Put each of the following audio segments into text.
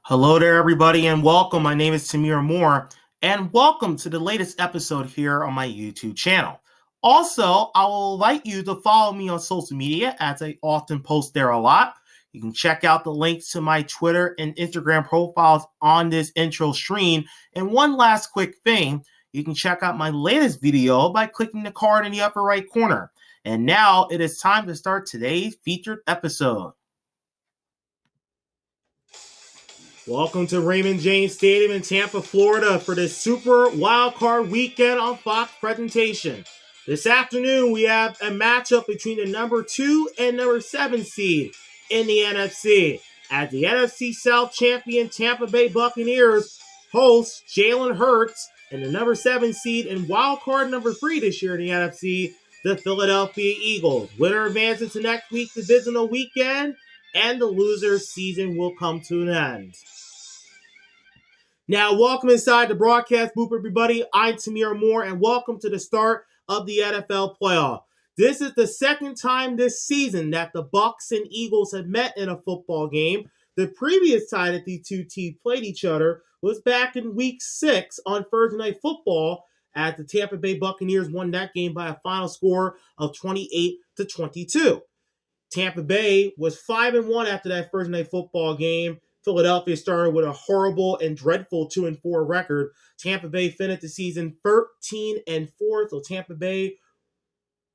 Hello there, everybody, and welcome. My name is Tamir Moore, and welcome to the latest episode here on my YouTube channel. Also, I will invite you to follow me on social media, as I often post there a lot. You can check out the links to my Twitter and Instagram profiles on this intro screen. And one last quick thing, you can check out my latest video by clicking the card in the upper right corner. And now it is time to start today's featured episode. Welcome to Raymond James Stadium in Tampa, Florida for the Super Wild Card Weekend on Fox presentation. This afternoon, we have a matchup between the number 2 and number 7 seed in the NFC, as the NFC South champion Tampa Bay Buccaneers host Jalen Hurts and the number 7 seed and wild card number 3 this year in the NFC, the Philadelphia Eagles. Winner advances to next week's divisional weekend, and the loser's season will come to an end. Now, welcome inside the broadcast booth, everybody. I'm Tamir Moore, and welcome to the start of the NFL playoff. This is the second time this season that the Bucs and Eagles have met in a football game. The previous time that these two teams played each other was back in Week 6 on Thursday Night Football, as the Tampa Bay Buccaneers won that game by a final score of 28-22. Tampa Bay was 5-1 after that Thursday Night Football game. Philadelphia started with a horrible and dreadful 2-4 record. Tampa Bay finished the season 13-4, so Tampa Bay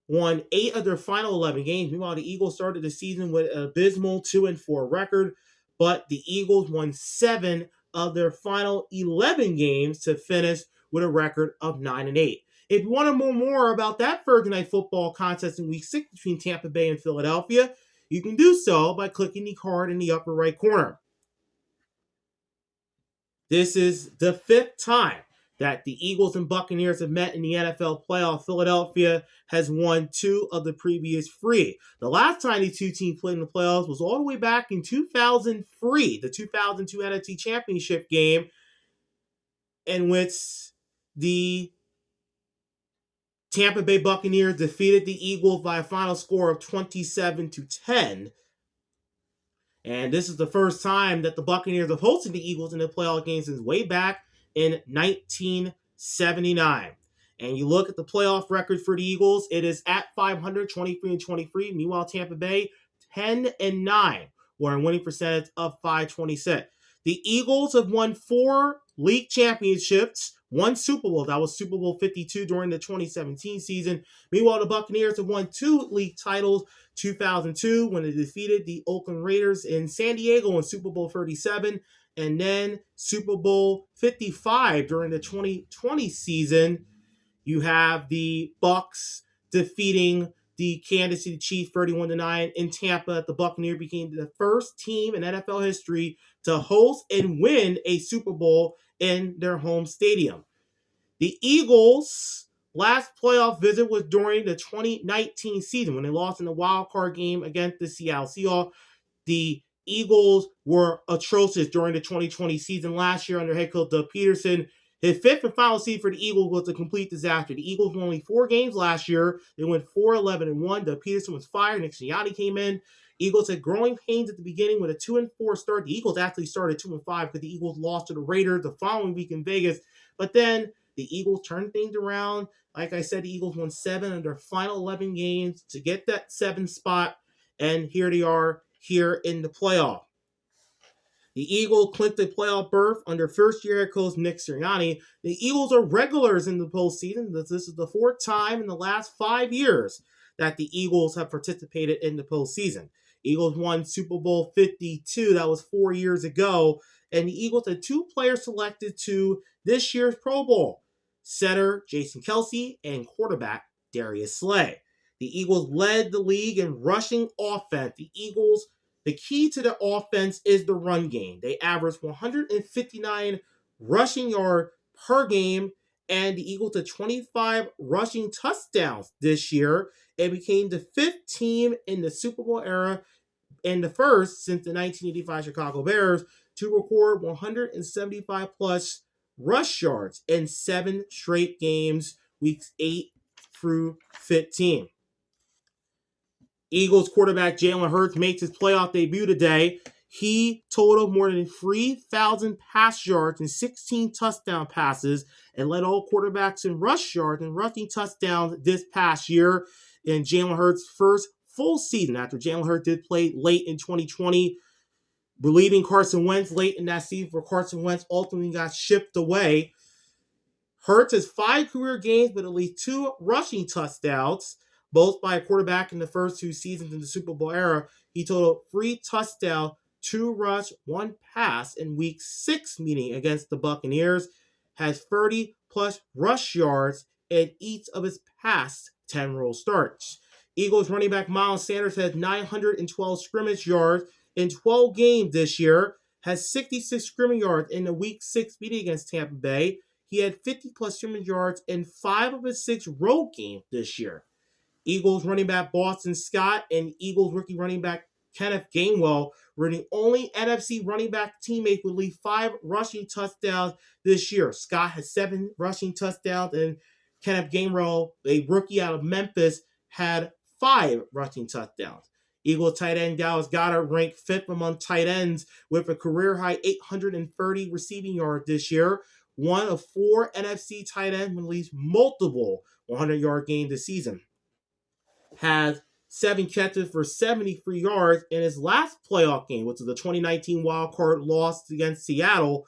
won 8 of their final 11 games. Meanwhile, the Eagles started the season with an abysmal 2-4 record, but the Eagles won 7 of their final 11 games to finish with a record of 9-8. If you want to know more about that Thursday Night Football contest in Week 6 between Tampa Bay and Philadelphia, you can do so by clicking the card in the upper right corner. This is the 5th time that the Eagles and Buccaneers have met in the NFL playoff. Philadelphia has won 2 of the previous 3. The last time these two teams played in the playoffs was all the way back in 2003, the 2002 NFC Championship game, in which the Tampa Bay Buccaneers defeated the Eagles by a final score of 27-10. And this is the first time that the Buccaneers have hosted the Eagles in the playoff game since way back in 1979. And you look at the playoff record for the Eagles, it is at 500, 23-23. Meanwhile, Tampa Bay, 10-9, with a winning percentage of .526. The Eagles have won 4 league championships, 1 Super Bowl. That was Super Bowl 52 during the 2017 season. Meanwhile, the Buccaneers have won 2 league titles, 2002 when they defeated the Oakland Raiders in San Diego in Super Bowl 37, and then Super Bowl 55 during the 2020 season. You have the Bucs defeating the Kansas City Chiefs 31-9 in Tampa. The Buccaneers became the first team in NFL history to host and win a Super Bowl in their home stadium. The Eagles' last playoff visit was during the 2019 season when they lost in the wild card game against the Seattle Seahawks. The Eagles were atrocious during the 2020 season last year under head coach Doug Peterson. His 5th and final seed for the Eagles was a complete disaster. The Eagles won only 4 games last year. They went 4-11-1. Doug Peterson was fired. Nick Sirianni came in. Eagles had growing pains at the beginning with a 2-4 start. The Eagles actually started 2-5 because the Eagles lost to the Raiders the following week in Vegas. But then the Eagles turned things around. Like I said, the Eagles won 7 of their final 11 games to get that 7th spot. And here they are here in the playoff. The Eagles clinched a playoff berth under first-year head coach Nick Sirianni. The Eagles are regulars in the postseason. This is the 4th time in the last 5 years that the Eagles have participated in the postseason. Eagles won Super Bowl 52. That was 4 years ago. And the Eagles had 2 players selected to this year's Pro Bowl: setter Jason Kelce and quarterback Darius. The Eagles led the league in rushing offense. The key to the offense is the run game. They averaged 159 rushing yards per game, and the Eagles had 25 rushing touchdowns this year. It became the 5th team in the Super Bowl era and the first since the 1985 Chicago Bears to record 175-plus rush yards in 7 straight games, weeks 8 through 15. Eagles quarterback Jalen Hurts makes his playoff debut today. He totaled more than 3,000 pass yards and 16 touchdown passes and led all quarterbacks in rush yards and rushing touchdowns this past year in Jalen Hurts' first full season after Jalen Hurts did play late in 2020, relieving Carson Wentz late in that season where Carson Wentz ultimately got shipped away. Hurts has 5 career games with at least 2 rushing touchdowns, both by a quarterback in the first 2 seasons in the Super Bowl era. He totaled 3 touchdowns, 2 rush, 1 pass in Week 6 meeting against the Buccaneers, has 30-plus rush yards in each of his past 10 roll starts. Eagles running back Miles Sanders has 912 scrimmage yards in 12 games this year, has 66 scrimmage yards in the Week 6 meeting against Tampa Bay. He had 50-plus scrimmage yards in 5 of his 6 road games this year. Eagles running back Boston Scott and Eagles rookie running back Kenneth Gainwell were the only NFC running back teammates with at least 5 rushing touchdowns this year. Scott has 7 rushing touchdowns, and Kenneth Gainwell, a rookie out of Memphis, had 5 rushing touchdowns. Eagles tight end Dallas Goedert ranked 5th among tight ends with a career-high 830 receiving yards this year. One of 4 NFC tight ends with at least multiple 100-yard games this season. Has 7 catches for 73 yards in his last playoff game, which was the 2019 Wild Card loss against Seattle.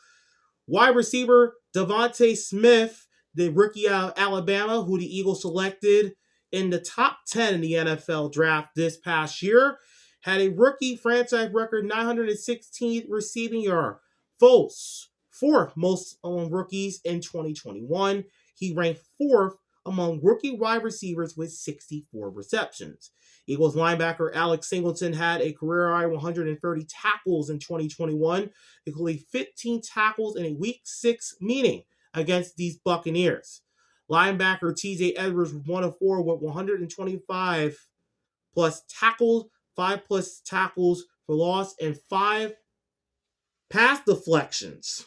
Wide receiver Devontae Smith, the rookie out of Alabama, who the Eagles selected in the top 10 in the NFL draft this past year, had a rookie franchise record 916 receiving yard. Foles, 4th most among rookies in 2021. He ranked 4th among rookie wide receivers with 64 receptions. Eagles linebacker Alex Singleton had a career-high 130 tackles in 2021, including 15 tackles in a Week 6 meeting against these Buccaneers. Linebacker TJ Edwards was 1 of 4 with 125 plus tackles, 5 plus tackles for loss, and 5 pass deflections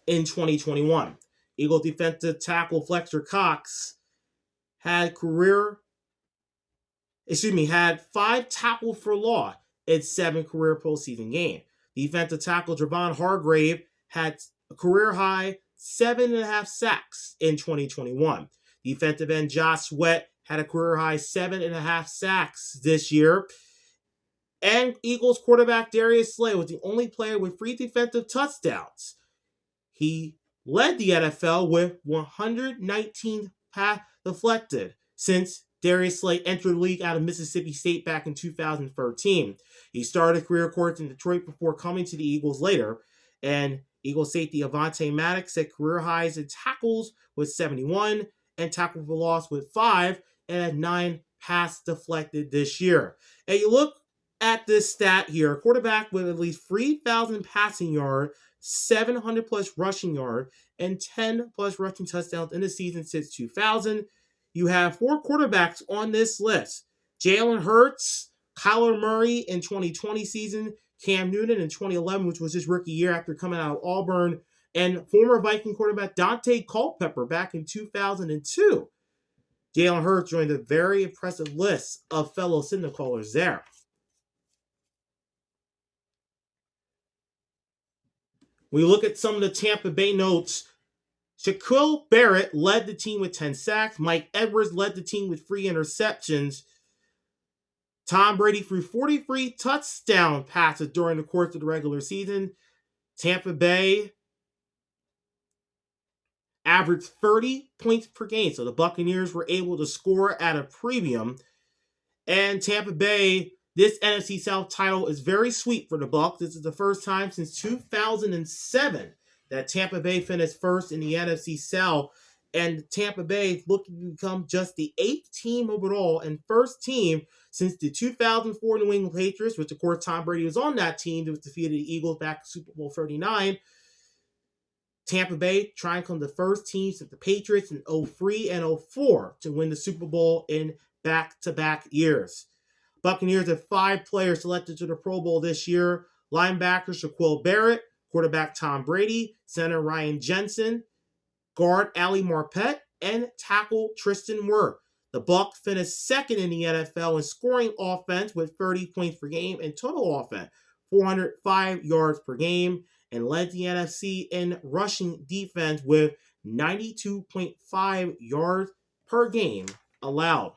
in 2021. Eagles defensive tackle Fletcher Cox had 5 tackles for loss in 7 career postseason games. Defensive tackle Javon Hargrave had a career-high 7.5 sacks in 2021. Defensive end Josh Sweat had a career-high 7.5 sacks this year. And Eagles quarterback Darius Slay was the only player with 3 defensive touchdowns. He led the NFL with 119 pass deflected since Darius Slay entered the league out of Mississippi State back in 2013. He started career course in Detroit before coming to the Eagles later, and Eagles safety Avonte Maddox set career highs in tackles with 71 and tackle for loss with 5 and had 9 pass deflected this year. And you look at this stat here, a quarterback with at least 3,000 passing yards, 700 plus rushing yard, and 10 plus rushing touchdowns in the season since 2000. You have 4 quarterbacks on this list: Jalen Hurts, Kyler Murray in 2020 season, Cam Newton in 2011, which was his rookie year after coming out of Auburn, and former Viking quarterback Dante Culpepper back in 2002. Jalen Hurts joined a very impressive list of fellow signal callers there. We look at some of the Tampa Bay notes. Shaquille Barrett led the team with 10 sacks. Mike Edwards led the team with 3 interceptions. Tom Brady threw 43 touchdown passes during the course of the regular season. Tampa Bay averaged 30 points per game, so the Buccaneers were able to score at a premium. And Tampa Bay, this NFC South title is very sweet for the Bucs. This is the first time since 2007 that Tampa Bay finished first in the NFC South. And Tampa Bay is looking to become just the 8th team overall and first team since the 2004 New England Patriots, which of course Tom Brady was on that team that was defeated the Eagles back in Super Bowl 39. Tampa Bay trying to become the first team since the Patriots in 03 and 04 to win the Super Bowl in back-to-back years. Buccaneers have 5 players selected to the Pro Bowl this year. Linebacker Shaquille Barrett, quarterback Tom Brady, center Ryan Jensen, guard Ali Marpet, and tackle Tristan Wirth. The Bucs finished second in the NFL in scoring offense with 30 points per game and total offense, 405 yards per game, and led the NFC in rushing defense with 92.5 yards per game allowed.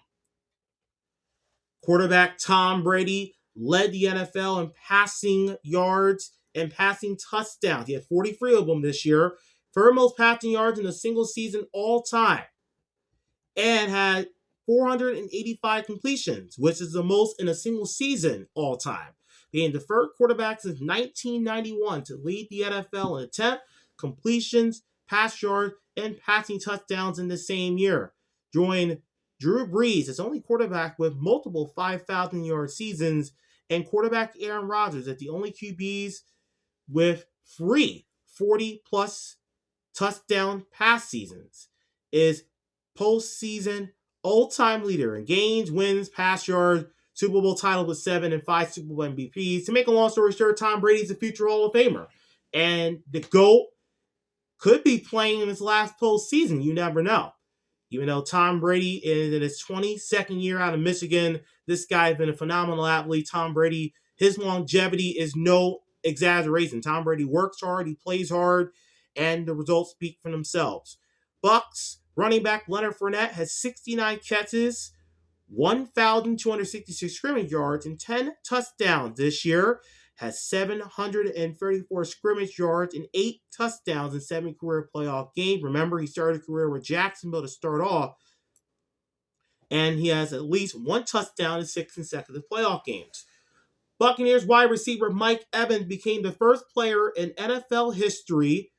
Quarterback Tom Brady led the NFL in passing yards and passing touchdowns. He had 43 of them this year, third most passing yards in a single season all time, and had 485 completions, which is the most in a single season all time, being the first quarterback since 1991 to lead the NFL in attempt, completions, pass yards, and passing touchdowns in the same year. Join Drew Brees as only quarterback with multiple 5,000-yard seasons, and quarterback Aaron Rodgers as the only QBs with 3 40-plus touchdown pass seasons, is postseason all-time leader in gains, wins, pass yards, Super Bowl title with 7 and 5 Super Bowl MVPs. To make a long story short, Tom Brady's a future Hall of Famer. And the GOAT could be playing in his last postseason. You never know. Even though Tom Brady is in his 22nd year out of Michigan, this guy has been a phenomenal athlete. Tom Brady, his longevity is no exaggeration. Tom Brady works hard, he plays hard, and the results speak for themselves. Bucs running back Leonard Fournette has 69 catches, 1,266 scrimmage yards, and 10 touchdowns this year. Has 734 scrimmage yards and 8 touchdowns in 7 career playoff games. Remember, he started his career with Jacksonville to start off, and he has at least 1 touchdown in 6 consecutive playoff games. Buccaneers wide receiver Mike Evans became the first player in NFL history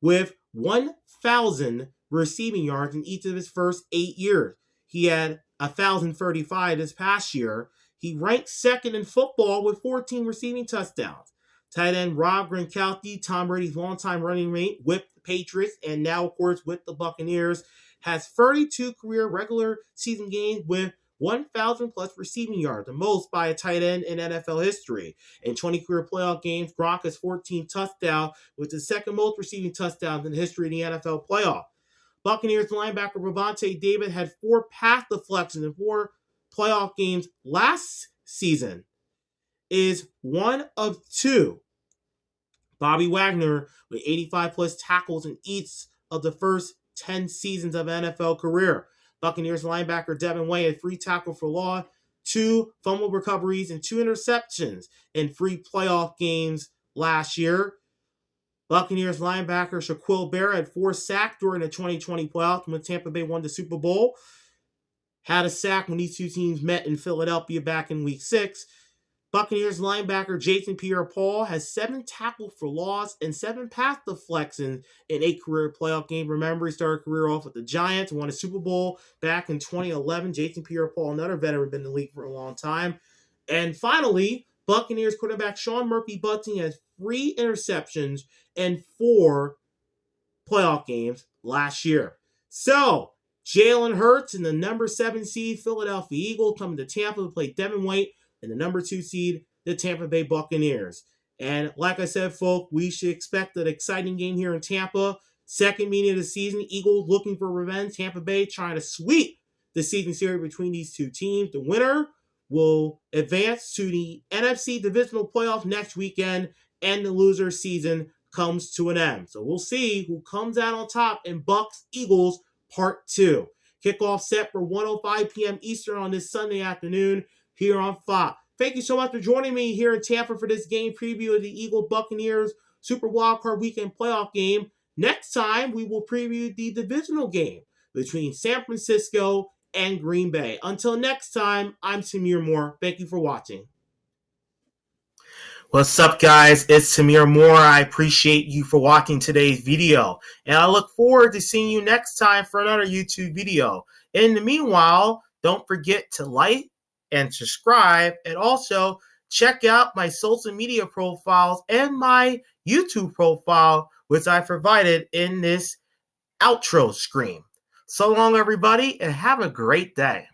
with 1,000 receiving yards in each of his first 8 years. He had 1,035 this past year. He ranked second in football with 14 receiving touchdowns. Tight end Rob Gronkowski, Tom Brady's longtime running mate with the Patriots and now, of course, with the Buccaneers, has 32 career regular season games with 1,000-plus receiving yards, the most by a tight end in NFL history. In 20 career playoff games, Gronk has 14 touchdowns, with the second most receiving touchdowns in the history of the NFL playoff. Buccaneers linebacker Ravonte David had 4 pass deflections in 4 playoff games last season, is one of 2. Bobby Wagner with 85-plus tackles in each of the first 10 seasons of an NFL career. Buccaneers linebacker Devin White had 3 tackles for loss, 2 fumble recoveries, and 2 interceptions in 3 playoff games last year. Buccaneers linebacker Shaquille Barrett had 4 sacks during the 2020 playoffs when Tampa Bay won the Super Bowl. Had a sack when these two teams met in Philadelphia back in Week 6. Buccaneers linebacker Jason Pierre-Paul has 7 tackles for loss and 7 pass deflections in 8 career playoff games. Remember, he started career off with the Giants, won a Super Bowl back in 2011. Jason Pierre-Paul, another veteran, been in the league for a long time. And finally, Buccaneers quarterback Sean Murphy-Bunting has 3 interceptions in 4 playoff games last year. So, Jalen Hurts and the number 7 seed Philadelphia Eagles coming to Tampa to play Devin White and the number 2 seed, the Tampa Bay Buccaneers. And like I said, folks, we should expect an exciting game here in Tampa. Second meeting of the season, Eagles looking for revenge. Tampa Bay trying to sweep the season series between these two teams. The winner will advance to the NFC Divisional playoff next weekend, and the loser season comes to an end. So we'll see who comes out on top in Bucs-Eagles Part 2. Kickoff set for 1:05 p.m. Eastern on this Sunday afternoon here on Fox. Thank you so much for joining me here in Tampa for this game preview of the Eagles-Buccaneers Super Wild Card Weekend playoff game. Next time, we will preview the divisional game between San Francisco and Green Bay. Until next time, I'm Samir Moore. Thank you for watching. What's up, guys? It's Samir Moore. I appreciate you for watching today's video, and I look forward to seeing you next time for another YouTube video. In the meanwhile, don't forget to like and subscribe, and also check out my social media profiles and my YouTube profile, which I provided in this outro screen. So long, everybody, and have a great day.